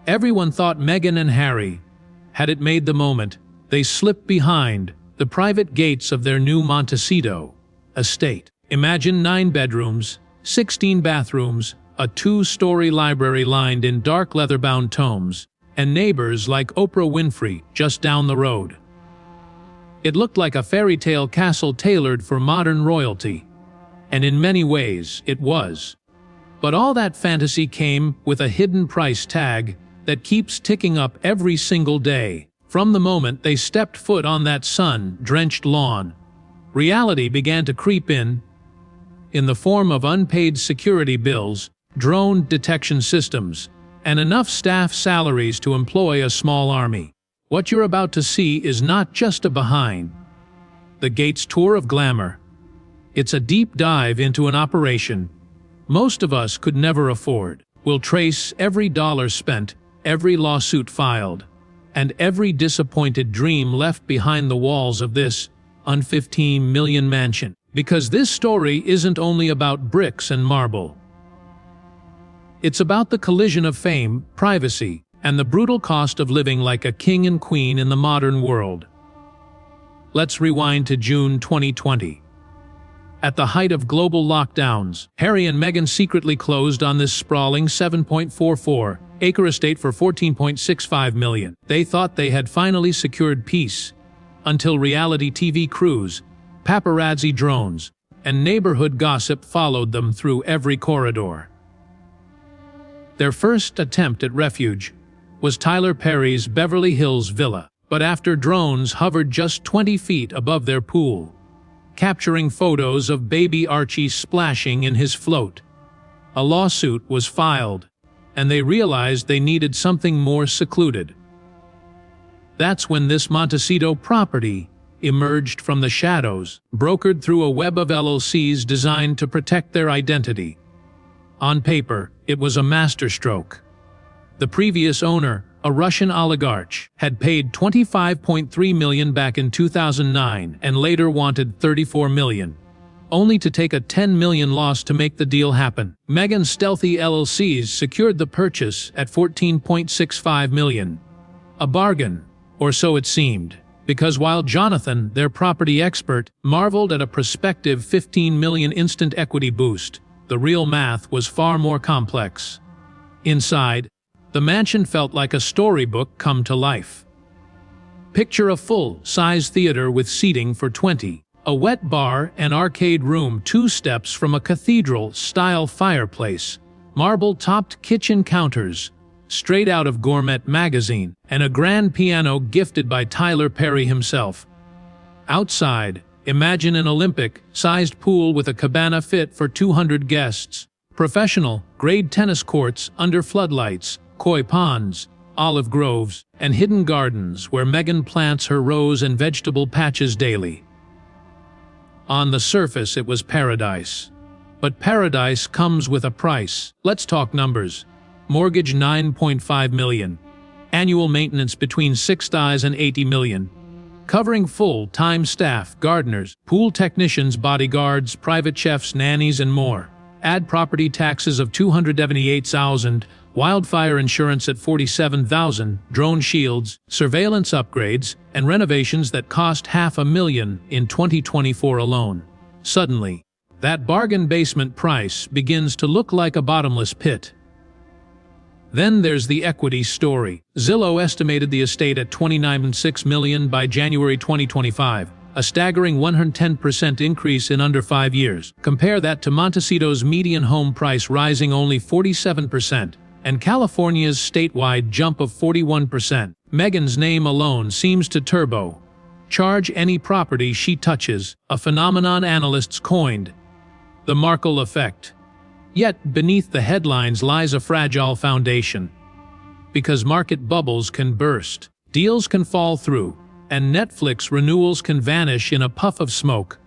Everyone thought Meghan and Harry had it made the moment they slipped behind the private gates of their new Montecito estate. Imagine 9 bedrooms, 16 bathrooms, a 2-story library lined in dark leather-bound tomes, and neighbors like Oprah Winfrey just down the road. It looked like a fairy tale castle tailored for modern royalty, and in many ways it was. But all that fantasy came with a hidden price tag that keeps ticking up every single day. From the moment they stepped foot on that sun-drenched lawn, reality began to creep in the form of unpaid security bills, drone detection systems, and enough staff salaries to employ a small army. What you're about to see is not just a behind the gates tour of glamour. It's a deep dive into an operation most of us could never afford. We'll trace every dollar spent, every lawsuit filed, and every disappointed dream left behind the walls of this $15 million mansion. Because this story isn't only about bricks and marble. It's about the collision of fame, privacy, and the brutal cost of living like a king and queen in the modern world. Let's rewind to June 2020. At the height of global lockdowns, Harry and Meghan secretly closed on this sprawling 7.44-acre estate for $14.65 million. They thought they had finally secured peace, until reality TV crews, paparazzi drones, and neighborhood gossip followed them through every corridor. Their first attempt at refuge was Tyler Perry's Beverly Hills villa, but after drones hovered just 20 feet above their pool, capturing photos of baby Archie splashing in his float, a lawsuit was filed, and they realized they needed something more secluded. That's when this Montecito property emerged from the shadows, brokered through a web of LLCs designed to protect their identity. On paper, it was a masterstroke. The previous owner, a Russian oligarch, had paid $25.3 million back in 2009 and later wanted $34 million, only to take a $10 million loss to make the deal happen. Meghan's stealthy LLCs secured the purchase at $14.65 million. A bargain, or so it seemed, because while Jonathan, their property expert, marveled at a prospective $15 million instant equity boost, the real math was far more complex. Inside, the mansion felt like a storybook come to life. Picture a full-size theater with seating for 20, a wet bar and arcade room 2 steps from a cathedral-style fireplace, marble-topped kitchen counters, straight out of Gourmet magazine, and a grand piano gifted by Tyler Perry himself. Outside, imagine an Olympic-sized pool with a cabana fit for 200 guests, professional-grade tennis courts under floodlights, koi ponds, olive groves, and hidden gardens where Meghan plants her rose and vegetable patches daily. On the surface, it was paradise. But paradise comes with a price. Let's talk numbers. Mortgage $9.5 million. Annual maintenance between $60 and $80 million. Covering full-time staff, gardeners, pool technicians, bodyguards, private chefs, nannies, and more. Add property taxes of $278,000, wildfire insurance at $47,000, drone shields, surveillance upgrades, and renovations that cost $500,000 in 2024 alone. Suddenly, that bargain basement price begins to look like a bottomless pit. Then there's the equity story. Zillow estimated the estate at $29.6 million by January 2025, a staggering 110% increase in under 5 years. Compare that to Montecito's median home price rising only 47%, and California's statewide jump of 41%. Meghan's name alone seems to charge any property she touches, a phenomenon analysts coined the Markle effect. Yet beneath the headlines lies a fragile foundation. Because market bubbles can burst, deals can fall through, and Netflix renewals can vanish in a puff of smoke.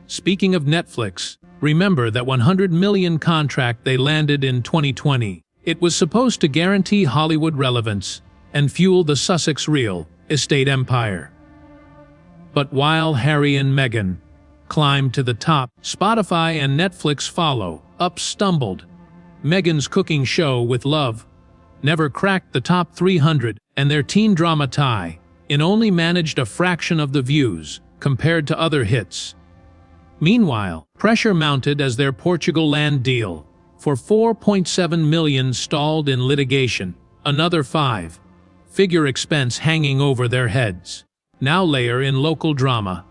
Speaking of Netflix, remember that $100 million contract they landed in 2020. It was supposed to guarantee Hollywood relevance and fuel the Sussex real estate empire. But while Harry and Meghan climb to the top, Spotify and Netflix follow. Up stumbled Meghan's cooking show with love, never cracked the top 300, and their teen drama tie in only managed a fraction of the views compared to other hits. Meanwhile, pressure mounted as their Portugal land deal for $4.7 million stalled in litigation, another five-figure expense hanging over their heads. Now layer in local drama.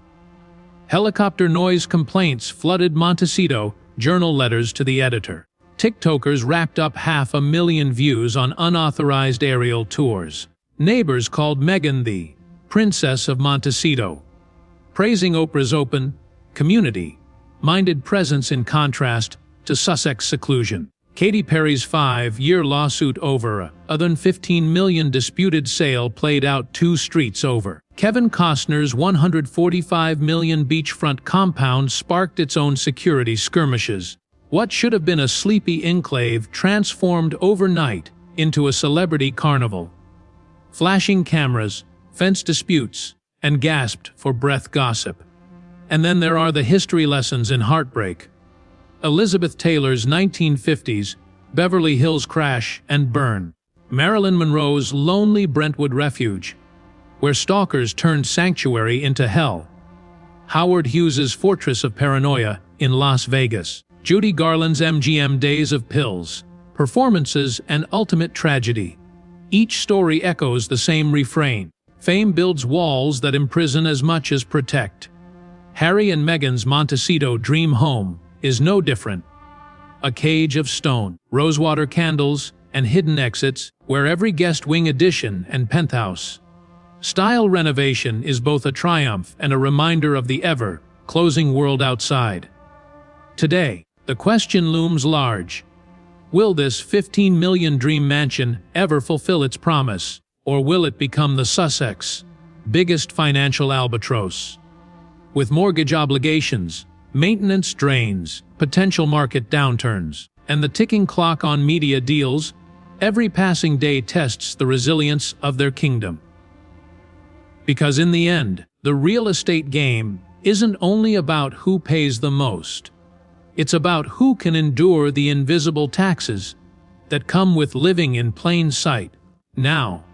Helicopter noise complaints flooded Montecito, journal letters to the editor. TikTokers racked up 500,000 views on unauthorized aerial tours. Neighbors called Meghan the Princess of Montecito, praising Oprah's open, community-minded presence in contrast to Sussex seclusion. Katy Perry's 5-year lawsuit over a than $15 million disputed sale played out 2 streets over. Kevin Costner's $145 million beachfront compound sparked its own security skirmishes. What should have been a sleepy enclave transformed overnight into a celebrity carnival. Flashing cameras, fence disputes, and gasped-for-breath gossip. And then there are the history lessons in heartbreak. Elizabeth Taylor's 1950s Beverly Hills crash and burn. Marilyn Monroe's lonely Brentwood refuge, where stalkers turned sanctuary into hell. Howard Hughes's fortress of paranoia in Las Vegas. Judy Garland's MGM days of pills, performances, and ultimate tragedy. Each story echoes the same refrain. Fame builds walls that imprison as much as protect. Harry and Meghan's Montecito dream home is no different. A cage of stone, rosewater candles, and hidden exits, where every guest wing addition and penthouse style renovation is both a triumph and a reminder of the ever-closing world outside. Today, the question looms large. Will this $15 million dream mansion ever fulfill its promise, or will it become the Sussex biggest financial albatross? With mortgage obligations, maintenance drains, potential market downturns, and the ticking clock on media deals, every passing day tests the resilience of their kingdom. Because in the end, the real estate game isn't only about who pays the most. It's about who can endure the invisible taxes that come with living in plain sight. Now,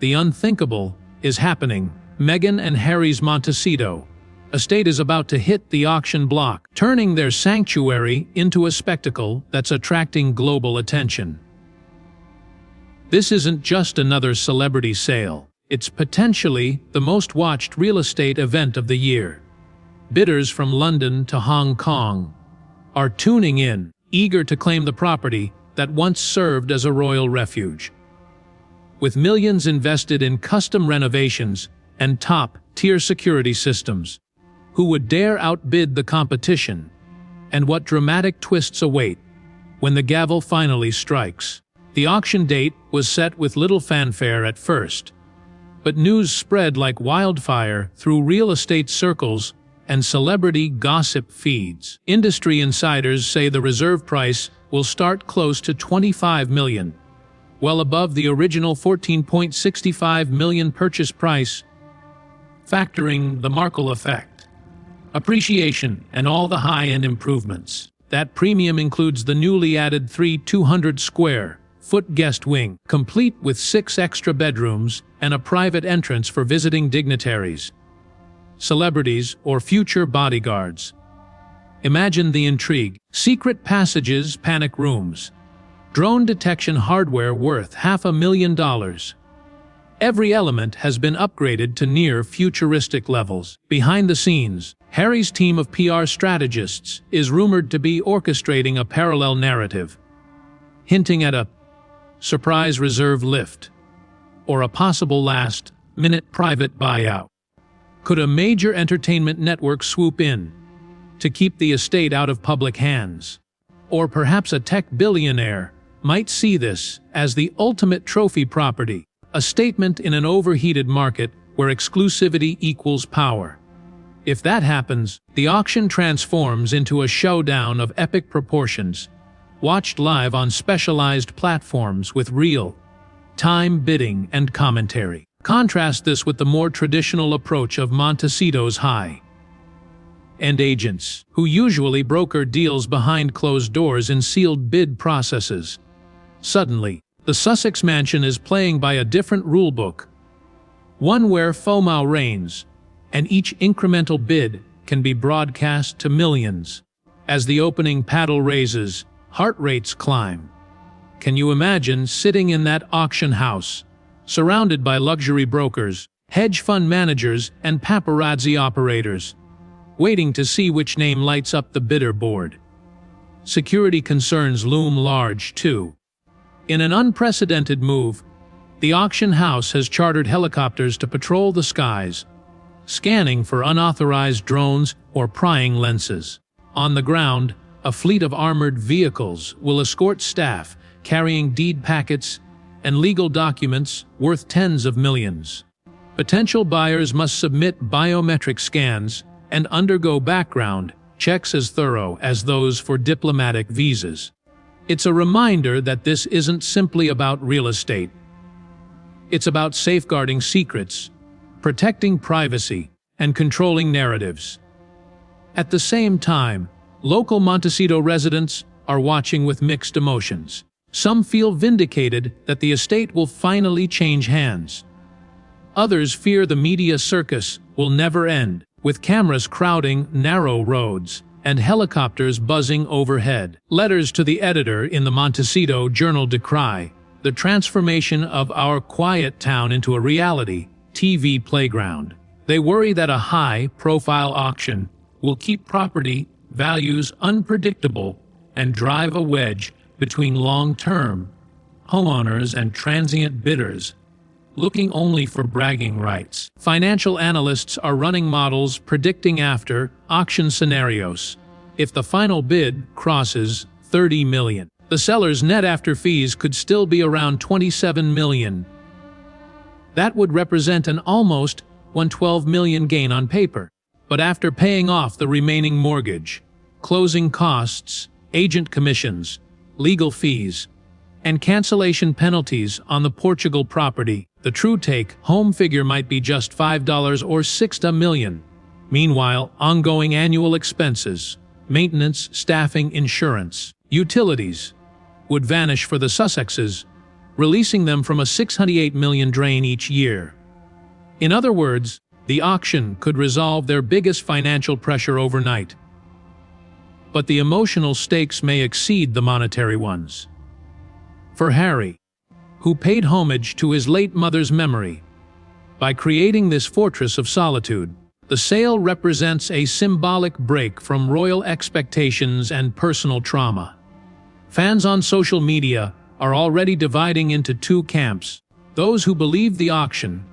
the unthinkable is happening. Meghan and Harry's Montecito estate is about to hit the auction block, turning their sanctuary into a spectacle that's attracting global attention. This isn't just another celebrity sale. It's potentially the most watched real estate event of the year. Bidders from London to Hong Kong are tuning in, eager to claim the property that once served as a royal refuge. With millions invested in custom renovations and top-tier security systems, who would dare outbid the competition? And what dramatic twists await when the gavel finally strikes? The auction date was set with little fanfare at first, but news spread like wildfire through real estate circles and celebrity gossip feeds. Industry insiders say the reserve price will start close to $25 million, well above the original $14.65 million purchase price, factoring the Markle effect, appreciation, and all the high-end improvements. That premium includes the newly added 200-square-foot guest wing, complete with 6 extra bedrooms and a private entrance for visiting dignitaries, celebrities, or future bodyguards. Imagine the intrigue. Secret passages, panic rooms, drone detection hardware worth $500,000. Every element has been upgraded to near futuristic levels. Behind the scenes, Harry's team of PR strategists is rumored to be orchestrating a parallel narrative, hinting at a surprise reserve lift or a possible last-minute private buyout. Could a major entertainment network swoop in to keep the estate out of public hands? Or perhaps a tech billionaire might see this as the ultimate trophy property, a statement in an overheated market where exclusivity equals power. If that happens, the auction transforms into a showdown of epic proportions, watched live on specialized platforms with real-time bidding and commentary. Contrast this with the more traditional approach of Montecito's high-end agents, who usually broker deals behind closed doors in sealed bid processes. Suddenly, The Sussex mansion is playing by a different rulebook, one where FOMO reigns, and each incremental bid can be broadcast to millions. As the opening paddle raises, heart rates climb. Can you imagine sitting in that auction house, surrounded by luxury brokers, hedge fund managers, and paparazzi operators, waiting to see which name lights up the bidder board? Security concerns loom large, too. In an unprecedented move, the auction house has chartered helicopters to patrol the skies, scanning for unauthorized drones or prying lenses. On the ground, a fleet of armored vehicles will escort staff carrying deed packets and legal documents worth tens of millions. Potential buyers must submit biometric scans and undergo background checks as thorough as those for diplomatic visas. It's a reminder that this isn't simply about real estate. It's about safeguarding secrets, protecting privacy, and controlling narratives. At the same time, local Montecito residents are watching with mixed emotions. Some feel vindicated that the estate will finally change hands. Others fear the media circus will never end, with cameras crowding narrow roads and helicopters buzzing overhead. Letters to the editor in the Montecito Journal decry the transformation of our quiet town into a reality TV playground. They worry that a high-profile auction will keep property values unpredictable and drive a wedge between long-term homeowners and transient bidders looking only for bragging rights. Financial analysts are running models predicting after auction scenarios. If the final bid crosses $30 million, the seller's net after fees could still be around $27 million. That would represent an almost $112 million gain on paper. But after paying off the remaining mortgage, closing costs, agent commissions, legal fees, and cancellation penalties on the Portugal property, the true take-home figure might be just $5 or $6 million. Meanwhile, ongoing annual expenses, maintenance, staffing, insurance, utilities, would vanish for the Sussexes, releasing them from a $608 million drain each year. In other words, the auction could resolve their biggest financial pressure overnight. But the emotional stakes may exceed the monetary ones. For Harry, who paid homage to his late mother's memory by creating this fortress of solitude, the sale represents a symbolic break from royal expectations and personal trauma. Fans on social media are already dividing into two camps: those who believe the auction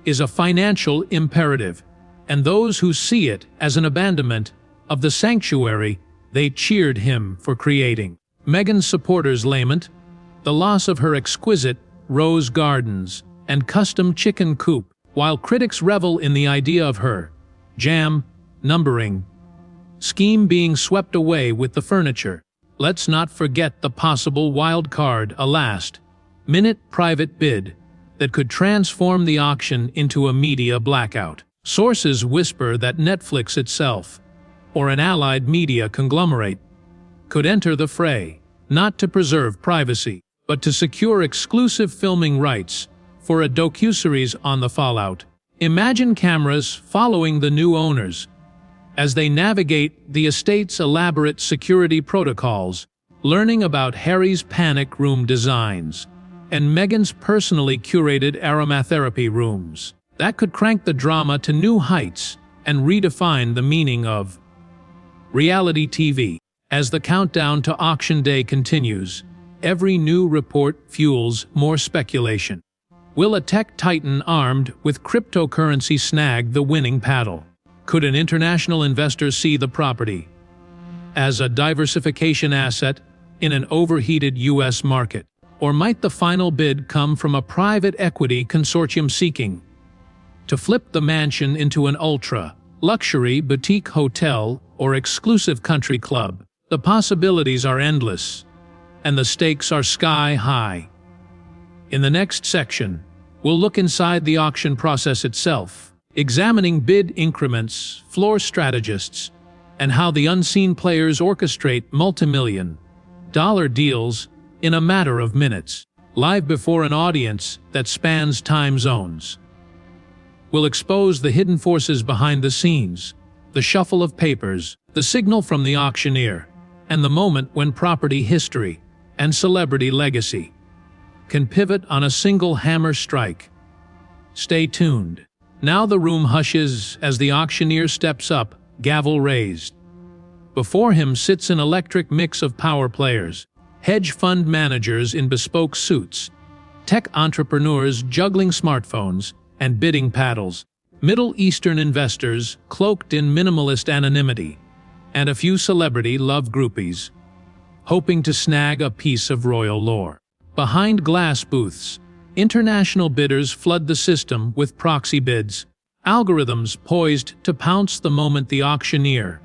is a financial imperative, and those who see it as an abandonment of the sanctuary they cheered him for creating. Meghan's supporters lament the loss of her exquisite rose gardens and custom chicken coop, while critics revel in the idea of her numbering scheme being swept away with the furniture. Let's not forget the possible wild card, a last-minute private bid that could transform the auction into a media blackout. Sources whisper that Netflix itself, or an allied media conglomerate, could enter the fray, not to preserve privacy, but to secure exclusive filming rights for a docuseries on the fallout. Imagine cameras following the new owners as they navigate the estate's elaborate security protocols, learning about Harry's panic room designs and Meghan's personally curated aromatherapy rooms. That could crank the drama to new heights and redefine the meaning of reality TV. As the countdown to auction day continues, every new report fuels more speculation. Will a tech titan armed with cryptocurrency snag the winning paddle? Could an international investor see the property as a diversification asset in an overheated U.S. market? Or might the final bid come from a private equity consortium seeking to flip the mansion into an ultra-luxury boutique hotel or exclusive country club? The possibilities are endless, and the stakes are sky-high. In the next section, we'll look inside the auction process itself, examining bid increments, floor strategists, and how the unseen players orchestrate multi-million-dollar deals in a matter of minutes. live before an audience that spans time zones. We'll expose the hidden forces behind the scenes, the shuffle of papers, the signal from the auctioneer, and the moment when property history and celebrity legacy can pivot on a single hammer strike. Stay tuned. Now the room hushes as the auctioneer steps up, gavel raised. Before him sits an electric mix of power players, hedge fund managers in bespoke suits, tech entrepreneurs juggling smartphones and bidding paddles, Middle Eastern investors cloaked in minimalist anonymity, and a few celebrity-love groupies, hoping to snag a piece of royal lore. Behind glass booths, international bidders flood the system with proxy bids, algorithms poised to pounce the moment the auctioneer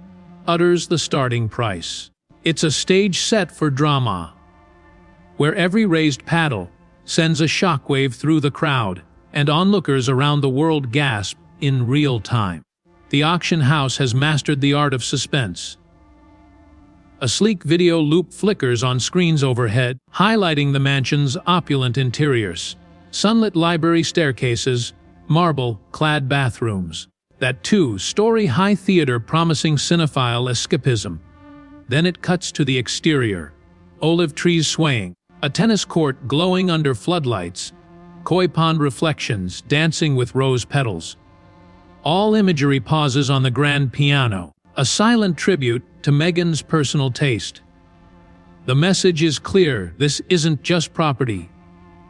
utters the starting price. It's a stage set for drama, where every raised paddle sends a shockwave through the crowd, and onlookers around the world gasp in real time. The auction house has mastered the art of suspense. A sleek video loop flickers on screens overhead, highlighting the mansion's opulent interiors. Sunlit library staircases, marble-clad bathrooms, that two-story high theater promising cinephile escapism. Then it cuts to the exterior. Olive trees swaying, a tennis court glowing under floodlights, koi pond reflections dancing with rose petals. All imagery pauses on the grand piano, a silent tribute to Meghan's personal taste. The message is clear: this isn't just property.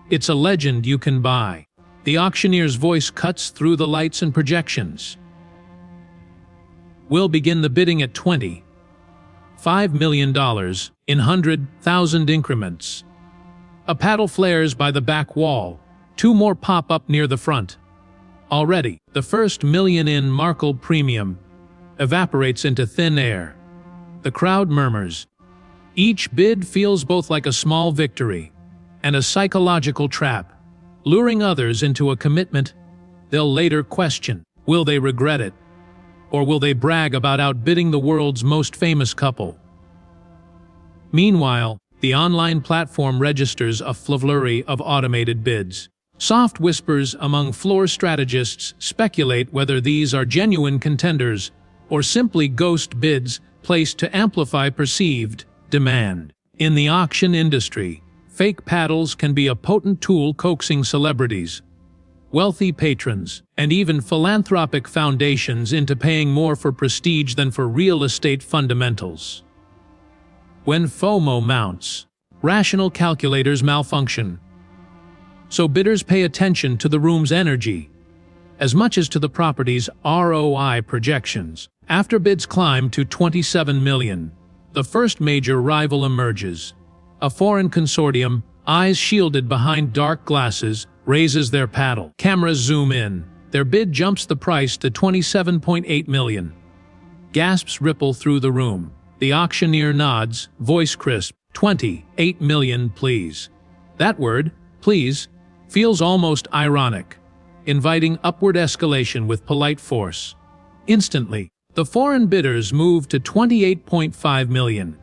It's a legend you can buy. The auctioneer's voice cuts through the lights and projections. We'll begin the bidding at $25 million in 100,000 increments. A paddle flares by the back wall. Two more pop up near the front. Already, the first million in Markle premium evaporates into thin air. The crowd murmurs. Each bid feels both like a small victory and a psychological trap, luring others into a commitment they'll later question. Will they regret it? Or will they brag about outbidding the world's most famous couple? Meanwhile, the online platform registers a flurry of automated bids. Soft whispers among floor strategists speculate whether these are genuine contenders or simply ghost bids placed to amplify perceived demand. In the auction industry, fake paddles can be a potent tool coaxing celebrities, wealthy patrons, and even philanthropic foundations into paying more for prestige than for real estate fundamentals. When FOMO mounts, rational calculators malfunction. So bidders pay attention to the room's energy, as much as to the property's ROI projections. After bids climb to $27 million, the first major rival emerges. A foreign consortium, eyes shielded behind dark glasses, raises their paddle. Cameras zoom in. Their bid jumps the price to $27.8 million. Gasps ripple through the room. The auctioneer nods, voice crisp. $28 million, please. That word, please, feels almost ironic, inviting upward escalation with polite force. Instantly, the foreign bidders move to $28.5 million.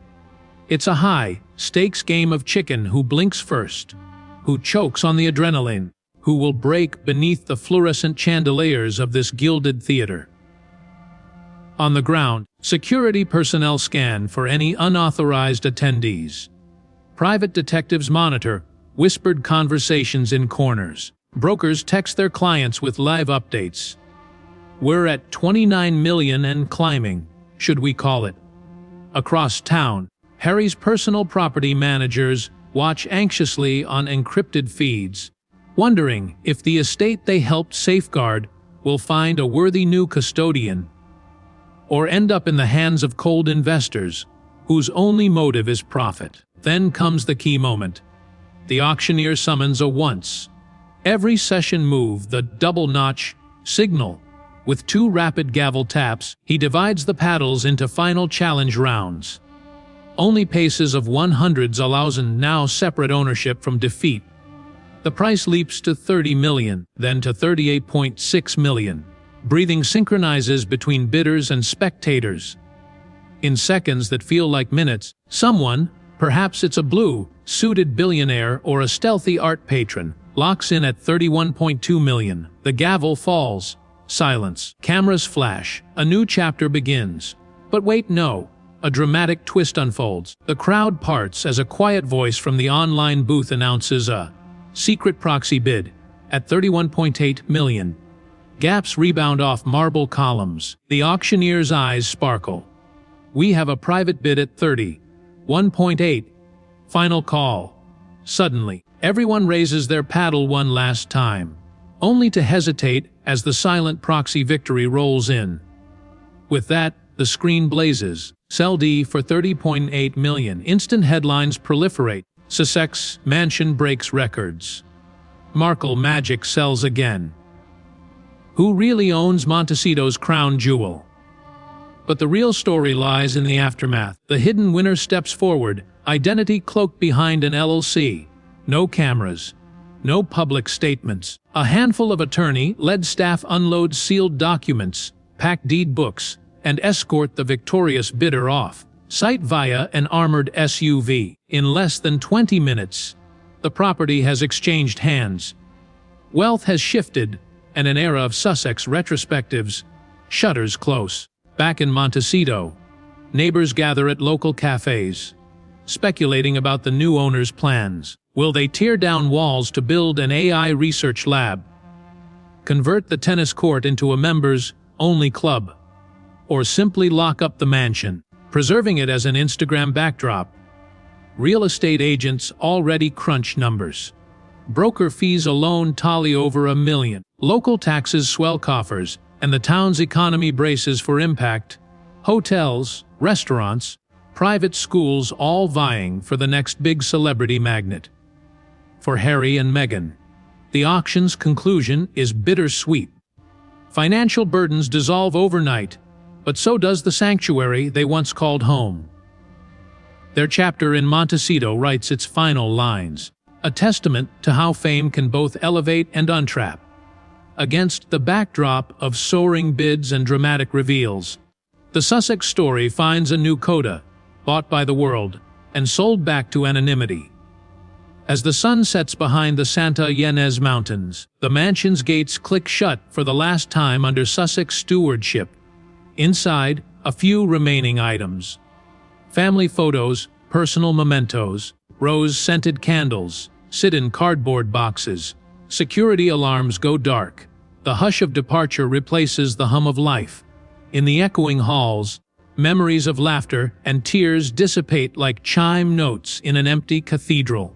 It's a high-stakes game of chicken who blinks first, who chokes on the adrenaline, who will break beneath the fluorescent chandeliers of this gilded theater. On the ground, security personnel scan for any unauthorized attendees. Private detectives monitor whispered conversations in corners. Brokers text their clients with live updates. We're at $29 million and climbing, should we call it? Across town, Harry's personal property managers watch anxiously on encrypted feeds, wondering if the estate they helped safeguard will find a worthy new custodian, or end up in the hands of cold investors whose only motive is profit. Then comes the key moment. The auctioneer summons a once every session move, the double-notch signal. With two rapid gavel taps, he divides the paddles into final challenge rounds. Only paces of 100s allows now separate ownership from defeat. The price leaps to $30 million, then to $38.6 million. Breathing synchronizes between bidders and spectators. In seconds that feel like minutes, someone, perhaps it's a blue, suited billionaire or a stealthy art patron, locks in at $31.2 million. The gavel falls. Silence. Cameras flash. A new chapter begins. But wait, no. A dramatic twist unfolds. The crowd parts as a quiet voice from the online booth announces a secret proxy bid at $31.8 million. Gaps rebound off marble columns. The auctioneer's eyes sparkle. We have a private bid at $31.8. Final call. Suddenly, everyone raises their paddle one last time, only to hesitate as the silent proxy victory rolls in. With that, the screen blazes. Sell D for $30.8 million. Instant headlines proliferate. Sussex mansion breaks records. Markle magic sells again. Who really owns Montecito's crown jewel? But the real story lies in the aftermath. The hidden winner steps forward, identity cloaked behind an LLC. No cameras. No public statements. A handful of attorney-led staff unload sealed documents, pack deed books, and escort the victorious bidder off, sight via an armored SUV. In less than 20 minutes, the property has exchanged hands. Wealth has shifted, and an era of Sussex retrospectives shutters close. Back in Montecito, neighbors gather at local cafes, speculating about the new owner's plans. Will they tear down walls to build an AI research lab? Convert the tennis court into a members-only club? Or simply lock up the mansion, preserving it as an Instagram backdrop? Real estate agents already crunch numbers. Broker fees alone tally over $1 million. Local taxes swell coffers, and the town's economy braces for impact. Hotels, restaurants, private schools all vying for the next big celebrity magnet. For Harry and Meghan, the auction's conclusion is bittersweet. Financial burdens dissolve overnight, but so does the sanctuary they once called home. Their chapter in Montecito writes its final lines, a testament to how fame can both elevate and untrap. Against the backdrop of soaring bids and dramatic reveals, the Sussex story finds a new coda, bought by the world, and sold back to anonymity. As the sun sets behind the Santa Ynez Mountains, the mansion's gates click shut for the last time under Sussex stewardship. Inside, a few remaining items. Family photos, personal mementos, rose-scented candles, sit in cardboard boxes. Security alarms go dark. The hush of departure replaces the hum of life. In the echoing halls, memories of laughter and tears dissipate like chime notes in an empty cathedral.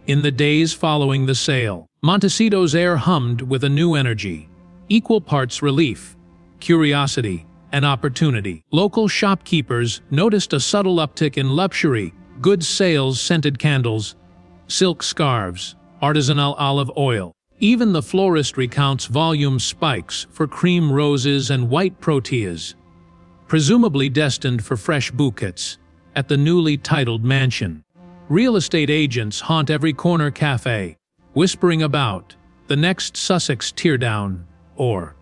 In the days following the sale, Montecito's air hummed with a new energy, equal parts relief, curiosity, and opportunity. Local shopkeepers noticed a subtle uptick in luxury, goods sales, scented candles, silk scarves, artisanal olive oil. Even the florist recounts volume spikes for cream roses and white proteas, presumably destined for fresh bouquets, at the newly titled mansion. Real estate agents haunt every corner cafe, whispering about the next Sussex teardown or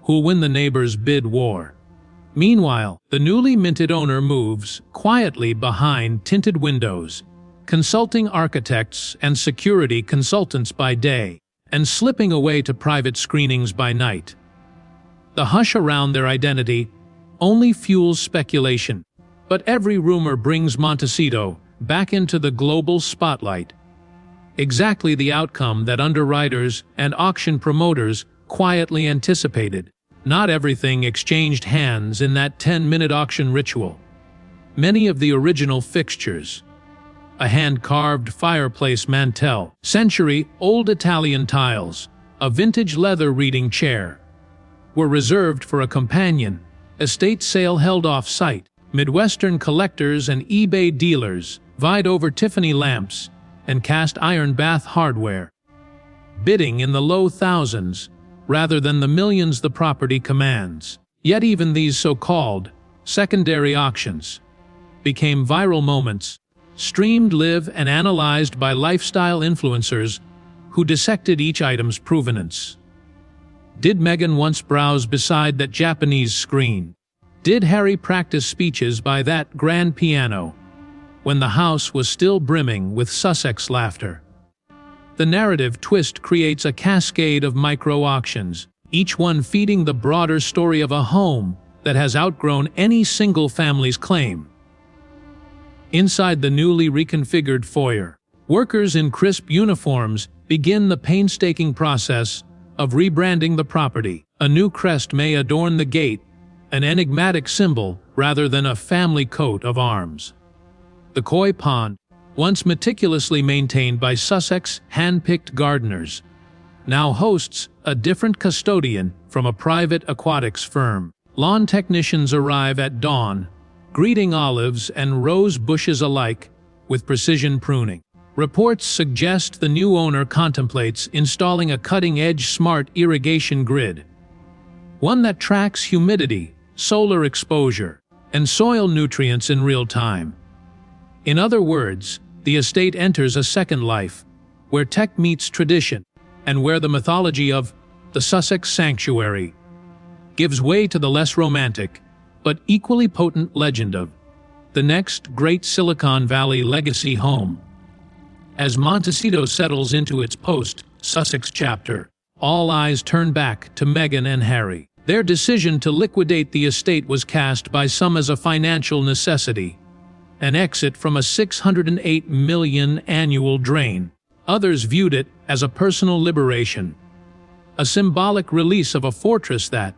who'll win the neighbors' bid war. Meanwhile, the newly minted owner moves quietly behind tinted windows, consulting architects and security consultants by day, and slipping away to private screenings by night. The hush around their identity only fuels speculation, but every rumor brings Montecito back into the global spotlight. Exactly the outcome that underwriters and auction promoters quietly anticipated. Not everything exchanged hands in that 10-minute auction ritual. Many of the original fixtures, a hand-carved fireplace mantel, century-old Italian tiles, a vintage leather reading chair, were reserved for a companion, estate sale held off-site. Midwestern collectors and eBay dealers vied over Tiffany lamps and cast iron bath hardware, bidding in the low thousands rather than the millions the property commands. Yet even these so-called secondary auctions became viral moments, streamed live and analyzed by lifestyle influencers who dissected each item's provenance. Did Meghan once browse beside that Japanese screen? Did Harry practice speeches by that grand piano? when the house was still brimming with Sussex laughter. The narrative twist creates a cascade of micro-auctions, each one feeding the broader story of a home that has outgrown any single family's claim. Inside the newly reconfigured foyer, workers in crisp uniforms begin the painstaking process of rebranding the property. A new crest may adorn the gate, an enigmatic symbol rather than a family coat of arms. The koi pond, once meticulously maintained by Sussex hand-picked gardeners, now hosts a different custodian from a private aquatics firm. Lawn technicians arrive at dawn, greeting olives and rose bushes alike with precision pruning. Reports suggest the new owner contemplates installing a cutting-edge smart irrigation grid, one that tracks humidity, solar exposure, and soil nutrients in real time. In other words, the estate enters a second life, where tech meets tradition, and where the mythology of the Sussex Sanctuary gives way to the less romantic, but equally potent legend of the next great Silicon Valley legacy home. As Montecito settles into its post-Sussex chapter, all eyes turn back to Meghan and Harry. Their decision to liquidate the estate was cast by some as a financial necessity, an exit from a $608 million annual drain. Others viewed it as a personal liberation, a symbolic release of a fortress that,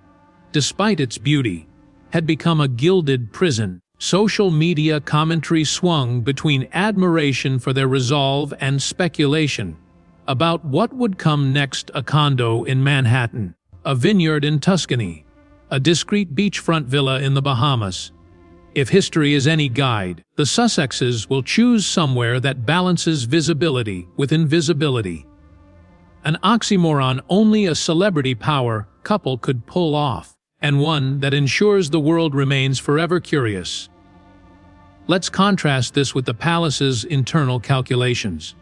despite its beauty, had become a gilded prison. Social media commentary swung between admiration for their resolve and speculation about what would come next: a condo in Manhattan, a vineyard in Tuscany, a discreet beachfront villa in the Bahamas. If history is any guide, the Sussexes will choose somewhere that balances visibility with invisibility. An oxymoron only a celebrity power couple could pull off, and one that ensures the world remains forever curious. Let's contrast this with the palace's internal calculations.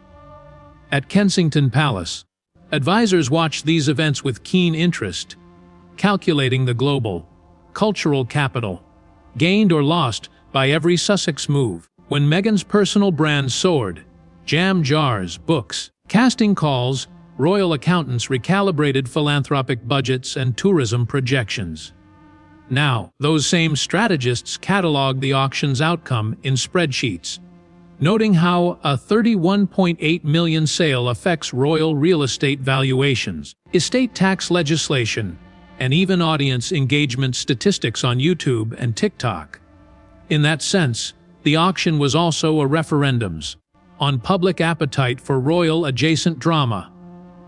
At Kensington Palace, advisors watch these events with keen interest, calculating the global, cultural capital gained or lost by every Sussex move. When Meghan's personal brand soared, jam jars, books, casting calls, royal accountants recalibrated philanthropic budgets and tourism projections. Now, those same strategists catalog the auction's outcome in spreadsheets, noting how a $31.8 million sale affects royal real estate valuations, estate tax legislation, and even audience engagement statistics on YouTube and TikTok. In that sense, the auction was also a referendum on public appetite for royal-adjacent drama,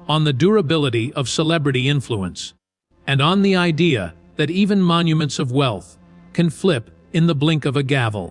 on the durability of celebrity influence, and on the idea that even monuments of wealth can flip in the blink of a gavel.